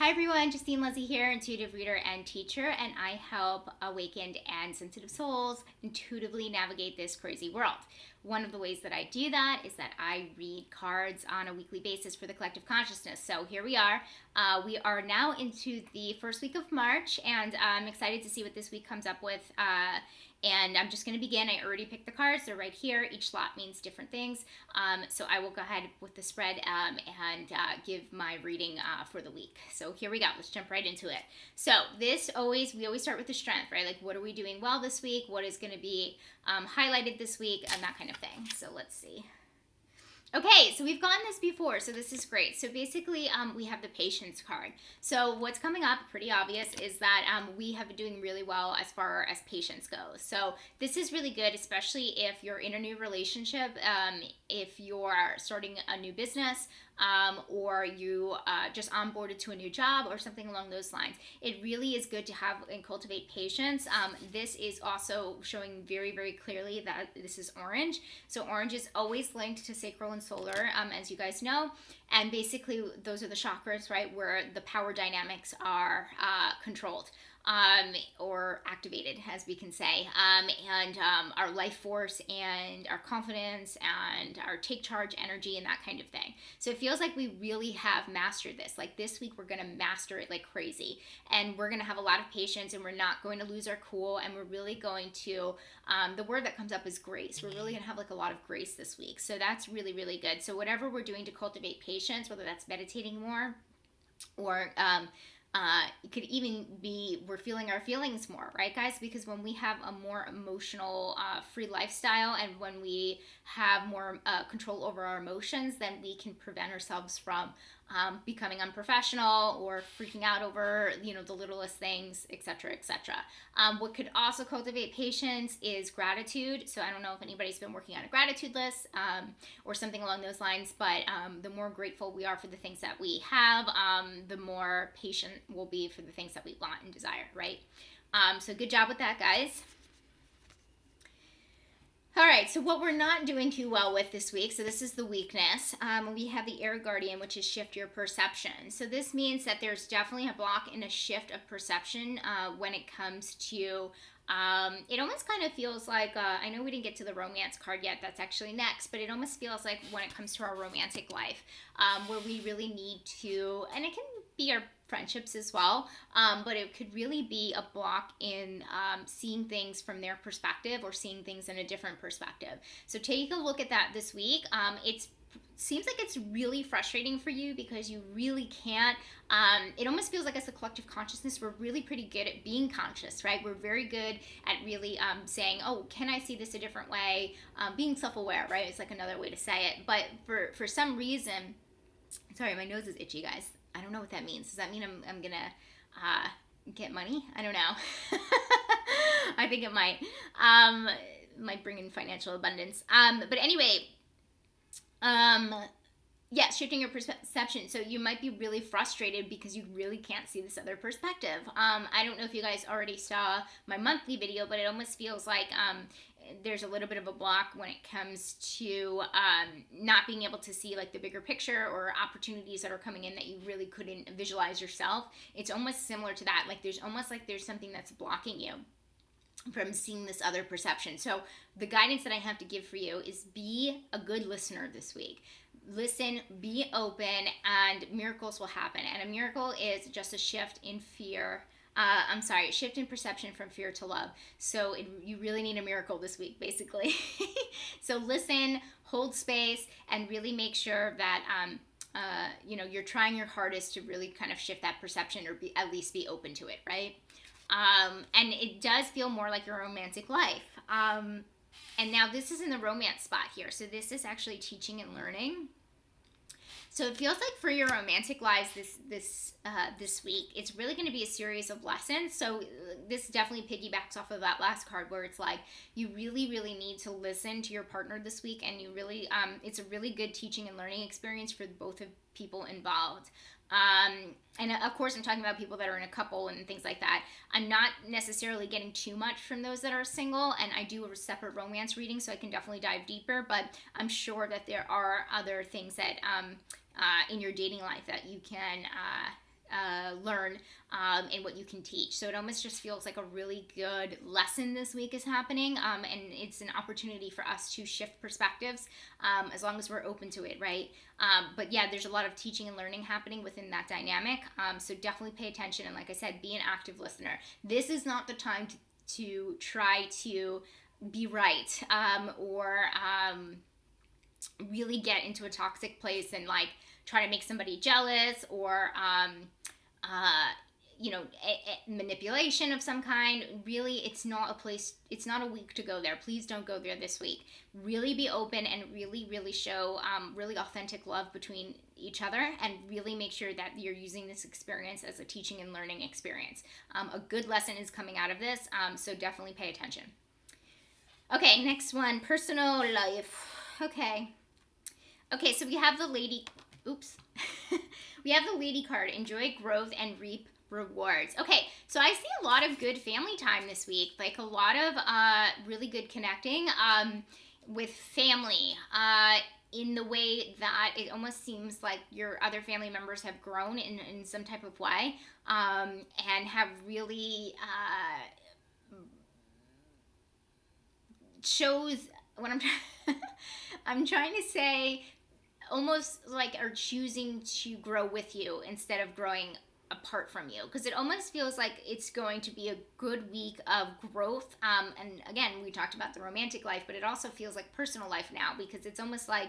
Hi everyone, Justine Lizzie here, intuitive reader and teacher, and I help awakened and sensitive souls intuitively navigate this crazy world. One of the ways that I do that is that I read cards on a weekly basis for the collective consciousness. So here we are. We are now into the first week of March, and I'm excited to see what this week comes up with. And I'm just going to begin. I already picked the cards. They're right here. Each slot means different things. So I will go ahead with the spread and give my reading for the week. So here we go. Let's jump right into it. So we always start with the strength, right? Like, what are we doing well this week? What is going to be highlighted this week? And that kind of thing. So let's see. Okay, so we've gotten this before, so this is great. So basically, we have the patience card. So what's coming up, pretty obvious, is that we have been doing really well as far as patience goes. So this is really good, especially if you're in a new relationship, if you're starting a new business, or you just onboarded to a new job or something along those lines. It really is good to have and cultivate patience. This is also showing very, very clearly that this is orange. So orange is always linked to sacral and solar, as you guys know. And basically, those are the chakras, right, where the power dynamics are controlled. Or activated, as we can say, and our life force and our confidence and our take charge energy and that kind of thing. So it feels like we really have mastered this. Like this week, we're going to master it like crazy, and we're going to have a lot of patience, and we're not going to lose our cool, and we're really going to, the word that comes up is grace. We're really going to have like a lot of grace this week. So that's really, really good. So whatever we're doing to cultivate patience, whether that's meditating more or, it could even be we're feeling our feelings more, right, guys? Because when we have a more emotional, free lifestyle, and when we have more control over our emotions, then we can prevent ourselves from becoming unprofessional or freaking out over, the littlest things, etc., etc. What could also cultivate patience is gratitude. So I don't know if anybody's been working on a gratitude list or something along those lines, but the more grateful we are for the things that we have, the more patient we'll be for the things that we want and desire, right? So good job with that, guys. All right, so what we're not doing too well with this week, so this is the weakness. We have the Air Guardian, which is shift your perception. So this means that there's definitely a block in a shift of perception when it comes to, it almost kind of feels like, I know we didn't get to the romance card yet, that's actually next, but it almost feels like when it comes to our romantic life, where we really need to, and it can be our friendships as well, but it could really be a block in seeing things from their perspective or seeing things in a different perspective. So take a look at that this week. It seems like it's really frustrating for you because you really can't, it almost feels like as a collective consciousness, we're really pretty good at being conscious, right? We're very good at really saying, oh, can I see this a different way? Being self-aware, right? It's like another way to say it. But for some reason, sorry, my nose is itchy, guys. I don't know what that means. Does that mean I'm gonna get money? I don't know. I think it might. Might bring in financial abundance. But anyway, yeah, shifting your perception. So you might be really frustrated because you really can't see this other perspective. I don't know if you guys already saw my monthly video, but it almost feels like there's a little bit of a block when it comes to not being able to see like the bigger picture or opportunities that are coming in that you really couldn't visualize yourself. It's almost similar to that. Like there's something that's blocking you from seeing this other perception. So the guidance that I have to give for you is be a good listener this week. Listen, be open, and miracles will happen. And a miracle is just a shift in fear. Shift in perception from fear to love. So you really need a miracle this week, basically. So listen, hold space, and really make sure that you're trying your hardest to really kind of shift that perception, or at least be open to it, right? And it does feel more like your romantic life. And now this is in the romance spot here. So this is actually teaching and learning. So it feels like for your romantic lives this week, it's really going to be a series of lessons. So this definitely piggybacks off of that last card where it's like you really, really need to listen to your partner this week, and you really, it's a really good teaching and learning experience for both of people involved. And of course, I'm talking about people that are in a couple and things like that. I'm not necessarily getting too much from those that are single, and I do a separate romance reading, so I can definitely dive deeper, but I'm sure that there are other things that in your dating life that you can learn and what you can teach. So it almost just feels like a really good lesson this week is happening, and it's an opportunity for us to shift perspectives as long as we're open to it, right? But yeah, there's a lot of teaching and learning happening within that dynamic. So definitely pay attention, and like I said, be an active listener. This is not the time to try to be right, or really get into a toxic place and like try to make somebody jealous, or manipulation of some kind. Really, it's not a place, it's not a week to go there. Please don't go there this week. Really be open and really show really authentic love between each other, and really make sure that you're using this experience as a teaching and learning experience. A good lesson is coming out of this, so definitely pay attention. Okay, next one, personal life. Okay, so we have the lady, we have the lady card, enjoy growth and reap rewards. Okay, so I see a lot of good family time this week, like a lot of really good connecting with family in the way that it almost seems like your other family members have grown in some type of way, and have really shows what I'm trying to say, almost like are choosing to grow with you instead of growing apart from you, because it almost feels like it's going to be a good week of growth, and again, we talked about the romantic life, but it also feels like personal life now, because it's almost like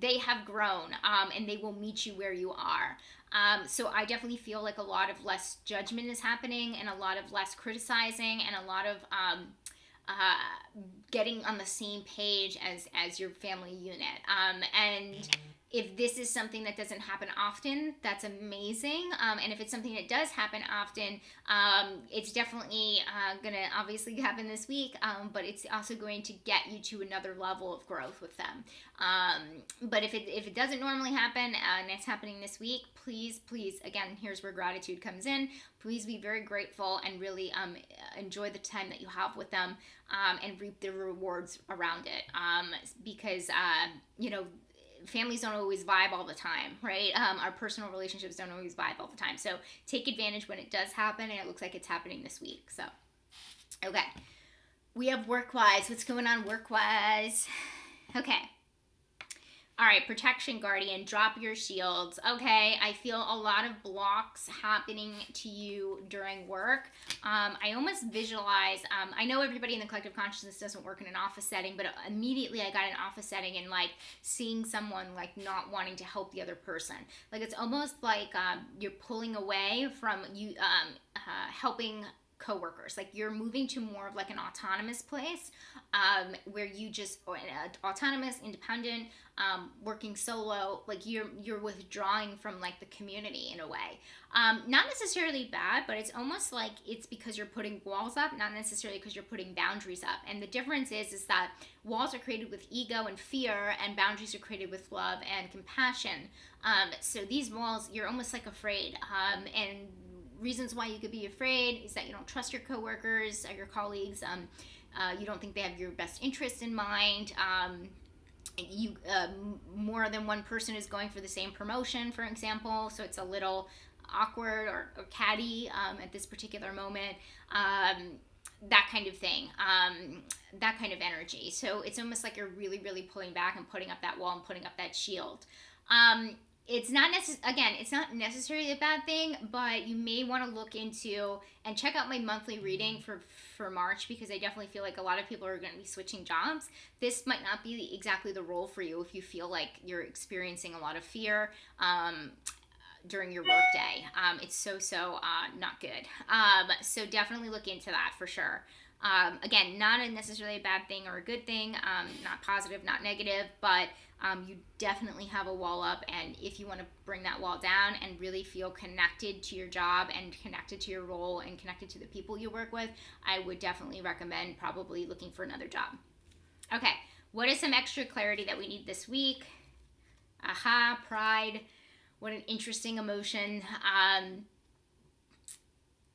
they have grown, and they will meet you where you are. So I definitely feel like a lot of less judgment is happening, and a lot of less criticizing, and a lot of getting on the same page as your family unit. And if this is something that doesn't happen often, that's amazing. And if it's something that does happen often, it's definitely going to obviously happen this week, but it's also going to get you to another level of growth with them. But if it doesn't normally happen, and it's happening this week, please, again, here's where gratitude comes in. Please be very grateful and really enjoy the time that you have with them, and reap the rewards around it. Because, families don't always vibe all the time, right? Our personal relationships don't always vibe all the time. So take advantage when it does happen, and it looks like it's happening this week. So, okay. We have work-wise. What's going on work-wise? Okay. All right, protection guardian, drop your shields. Okay, I feel a lot of blocks happening to you during work. I almost visualize, I know everybody in the collective consciousness doesn't work in an office setting, but immediately I got an office setting and like seeing someone like not wanting to help the other person. Like it's almost like you're pulling away from you helping coworkers. Like you're moving to more of like an autonomous place, where you just, or autonomous, independent, working solo, like you're withdrawing from like the community in a way. Not necessarily bad, but it's almost like it's because you're putting walls up, not necessarily because you're putting boundaries up. And the difference is that walls are created with ego and fear, and boundaries are created with love and compassion. So these walls, you're almost like afraid, and reasons why you could be afraid is that you don't trust your coworkers or your colleagues. You don't think they have your best interest in mind. You more than one person is going for the same promotion, for example, so it's a little awkward or catty at this particular moment. That kind of thing, that kind of energy. So it's almost like you're really pulling back and putting up that wall and putting up that shield. It's not it's not necessarily a bad thing, but you may want to look into and check out my monthly reading for March, because I definitely feel like a lot of people are going to be switching jobs. This might not be exactly the role for you if you feel like you're experiencing a lot of fear during your work day. It's so not good. So definitely look into that for sure. Again, not necessarily a bad thing or a good thing, not positive, not negative, but you definitely have a wall up, and if you want to bring that wall down and really feel connected to your job and connected to your role and connected to the people you work with, I would definitely recommend probably looking for another job. Okay, what is some extra clarity that we need this week? Pride. What an interesting emotion.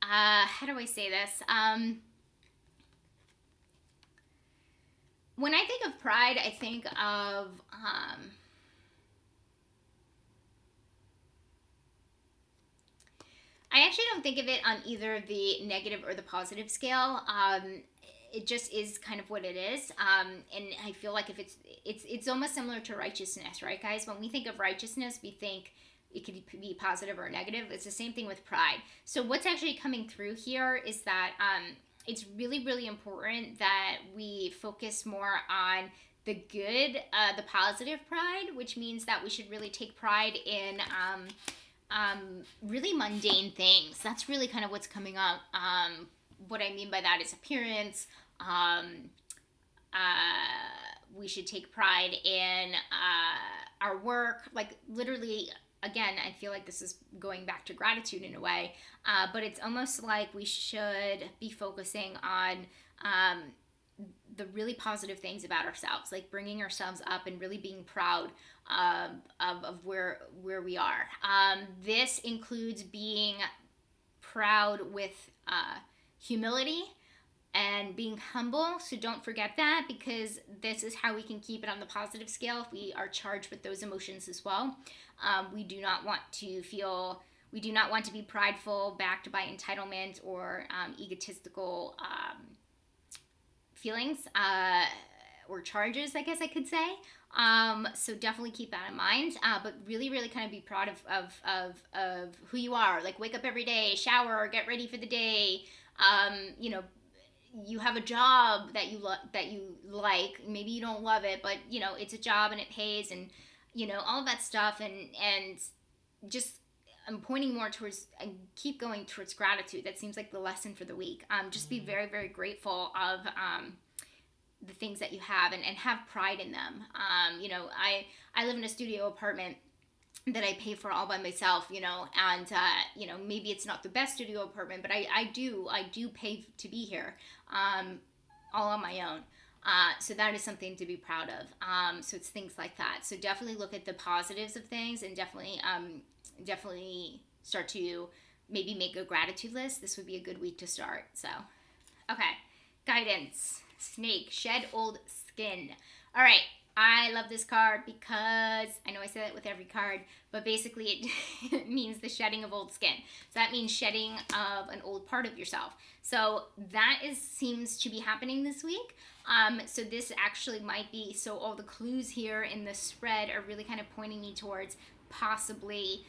How do I say this? When I think of pride, I think of actually don't think of it on either the negative or the positive scale. It just is kind of what it is. And I feel like if it's almost similar to righteousness, right, guys? When we think of righteousness, we think it could be positive or negative. It's the same thing with pride. So what's actually coming through here is that it's really, really important that we focus more on the good, the positive pride, which means that we should really take pride in really mundane things. That's really kind of what's coming up. What I mean by that is appearance. We should take pride in our work. Like literally, again, I feel like this is going back to gratitude in a way, but it's almost like we should be focusing on the really positive things about ourselves, like bringing ourselves up and really being proud of where we are. This includes being proud with humility and being humble. So don't forget that, because this is how we can keep it on the positive scale if we are charged with those emotions as well. We do not want to be prideful, backed by entitlement or egotistical feelings or charges, I guess I could say. So definitely keep that in mind, but really, really kind of be proud of who you are. Like wake up every day, shower, get ready for the day. You have a job that you like. Maybe you don't love it, but it's a job and it pays, and all of that stuff, and just I'm pointing more towards and keep going towards gratitude. That seems like the lesson for the week. Just be very, very grateful of the things that you have, and have pride in them. I live in a studio apartment that I pay for all by myself, and maybe it's not the best studio apartment, but I do pay to be here, all on my own. So that is something to be proud of. So it's things like that. So definitely look at the positives of things, and definitely start to maybe make a gratitude list. This would be a good week to start. So, okay, guidance. Snake, shed old skin. All right. I love this card because I know I say that with every card, but basically it means the shedding of old skin. So that means shedding of an old part of yourself. So that seems to be happening this week. So this actually might be, so all the clues here in the spread are really kind of pointing me towards possibly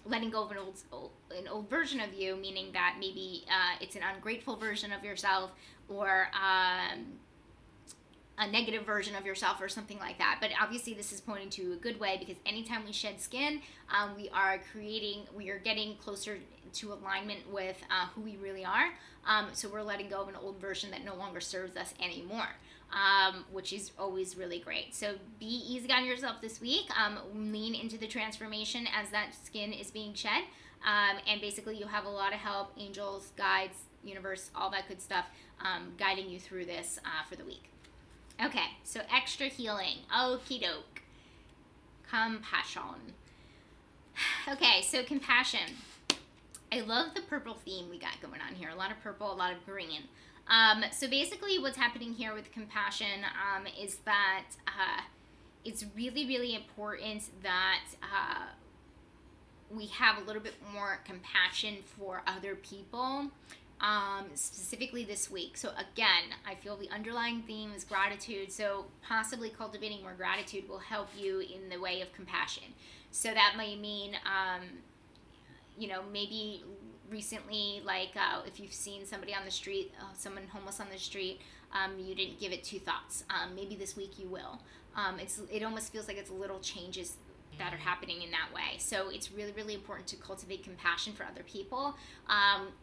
letting go of an old version of you, meaning that maybe it's an ungrateful version of yourself, or a negative version of yourself, or something like that. But obviously this is pointing to a good way, because anytime we shed skin, we are getting closer to alignment with who we really are. So we're letting go of an old version that no longer serves us anymore, which is always really great. So be easy on yourself this week. Lean into the transformation as that skin is being shed. And basically you have a lot of help, angels, guides, universe, all that good stuff, guiding you through this for the week. Okay, so extra healing. Okie doke. Compassion. Okay, so compassion. I love the purple theme we got going on here. A lot of purple, a lot of green. So basically what's happening here with compassion is that it's really, really important that we have a little bit more compassion for other people. Specifically this week. So again, I feel the underlying theme is gratitude. So possibly cultivating more gratitude will help you in the way of compassion. So that might mean, maybe recently, like if you've seen somebody on the street, someone homeless on the street, you didn't give it two thoughts. Maybe this week you will. It almost feels like it's little changes that are happening in that way. So it's really, really important to cultivate compassion for other people.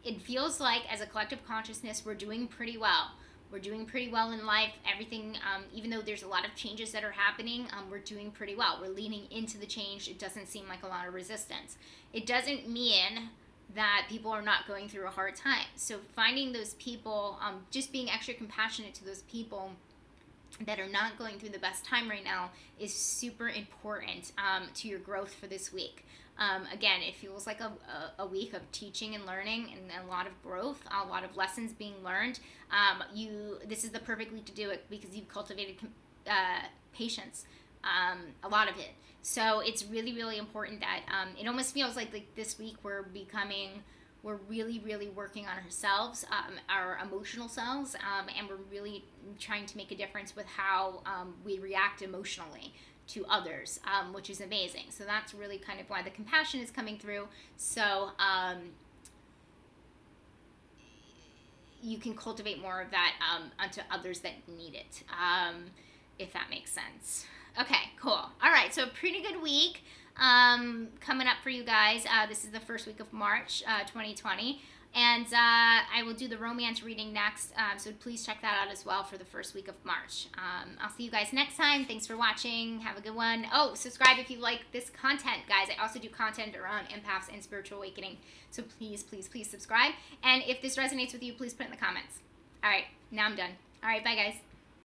It feels like as a collective consciousness, we're doing pretty well. We're doing pretty well in life. Everything, even though there's a lot of changes that are happening, we're doing pretty well. We're leaning into the change. It doesn't seem like a lot of resistance. It doesn't mean that people are not going through a hard time. So finding those people, just being extra compassionate to those people that are not going through the best time right now is super important to your growth for this week. Again, it feels like a week of teaching and learning, and a lot of growth, a lot of lessons being learned. This is the perfect week to do it, because you've cultivated patience. a lot of it. So it's really, really important that it almost feels like this week we're really, really working on ourselves, our emotional selves, and we're really trying to make a difference with how we react emotionally to others, which is amazing. So that's really kind of why the compassion is coming through. So you can cultivate more of that onto others that need it, if that makes sense. Okay, cool. All right, so a pretty good week coming up for you guys. This is the first week of March 2020. And I will do the romance reading next, so please check that out as well for the first week of March. I'll see you guys next time. Thanks for watching. Have a good one. Oh, subscribe if you like this content, guys. I also do content around empaths and spiritual awakening, so please, please, please subscribe. And if this resonates with you, please put it in the comments. All right, now I'm done. All right, bye, guys.